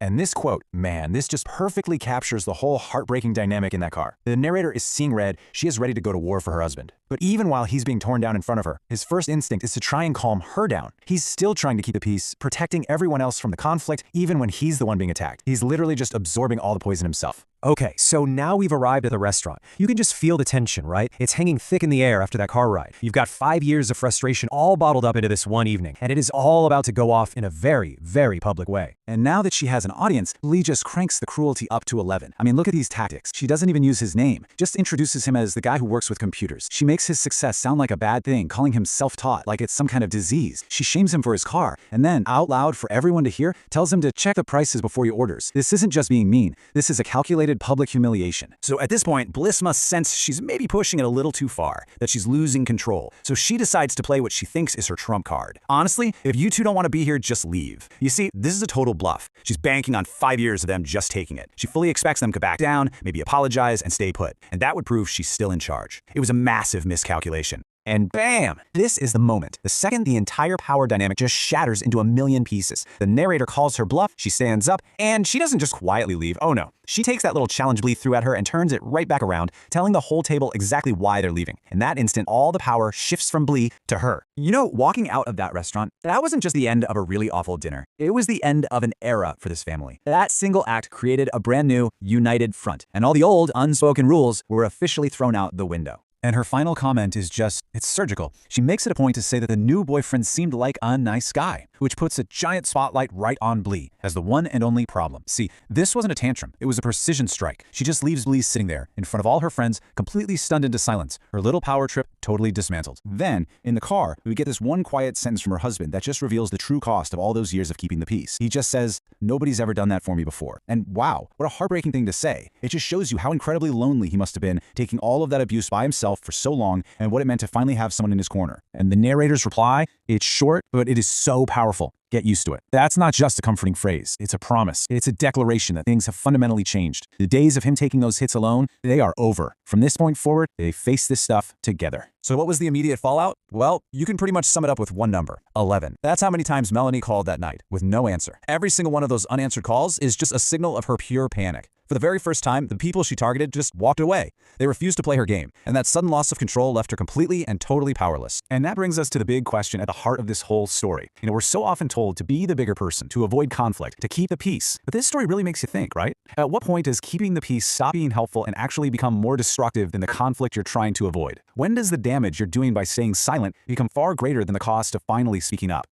And this quote, man, this just perfectly captures the whole heartbreaking dynamic in that car. The narrator is seeing red, she is ready to go to war for her husband. But even while he's being torn down in front of her, his first instinct is to try and calm her down. He's still trying to keep the peace, protecting everyone else from the conflict, even when he's the one being attacked. He's literally just absorbing all the poison himself. Okay, so now we've arrived at the restaurant. You can just feel the tension, right? It's hanging thick in the air after that car ride. You've got 5 years of frustration all bottled up into this one evening, and it is all about to go off in a very, very public way. And now that she has an audience, Lee just cranks the cruelty up to 11. I mean, look at these tactics. She doesn't even use his name, just introduces him as the guy who works with computers. She makes his success sound like a bad thing, calling him self-taught, like it's some kind of disease. She shames him for his car, and then, out loud for everyone to hear, tells him to check the prices before he orders. This isn't just being mean. This is a calculated public humiliation. So at this point, Bliss must sense she's maybe pushing it a little too far, that she's losing control. So she decides to play what she thinks is her trump card. Honestly, if you two don't want to be here, just leave. You see, this is a total bluff. She's banking on 5 years of them just taking it. She fully expects them to back down, maybe apologize, and stay put. And that would prove she's still in charge. It was a massive miscalculation. And bam! This is the moment. The second the entire power dynamic just shatters into a million pieces. The narrator calls her bluff, she stands up, and she doesn't just quietly leave. Oh no. She takes that little challenge Lee threw at her and turns it right back around, telling the whole table exactly why they're leaving. In that instant, all the power shifts from Blee to her. You know, walking out of that restaurant, that wasn't just the end of a really awful dinner. It was the end of an era for this family. That single act created a brand new, united front, and all the old, unspoken rules were officially thrown out the window. And her final comment is just, it's surgical. She makes it a point to say that the new boyfriend seemed like a nice guy, which puts a giant spotlight right on Blee as the one and only problem. See, this wasn't a tantrum, it was a precision strike. She just leaves Blee sitting there in front of all her friends, completely stunned into silence, her little power trip totally dismantled. Then, in the car, we get this one quiet sentence from her husband that just reveals the true cost of all those years of keeping the peace. He just says, nobody's ever done that for me before. And wow, what a heartbreaking thing to say. It just shows you how incredibly lonely he must have been, taking all of that abuse by himself for so long, and what it meant to finally have someone in his corner. And the narrator's reply, it's short, but it is so powerful. Get used to it. That's not just a comforting phrase. It's a promise. It's a declaration that things have fundamentally changed. The days of him taking those hits alone, they are over. From this point forward, they face this stuff together. So what was the immediate fallout? Well, you can pretty much sum it up with one number, 11. That's how many times Melanie called that night, with no answer. Every single one of those unanswered calls is just a signal of her pure panic. For the very first time, the people she targeted just walked away. They refused to play her game, and that sudden loss of control left her completely and totally powerless. And that brings us to the big question at the heart of this whole story. You know, we're so often told to be the bigger person, to avoid conflict, to keep the peace. But this story really makes you think, right? At what point does keeping the peace stop being helpful and actually become more destructive than the conflict you're trying to avoid? When does the damage you're doing by staying silent become far greater than the cost of finally speaking up?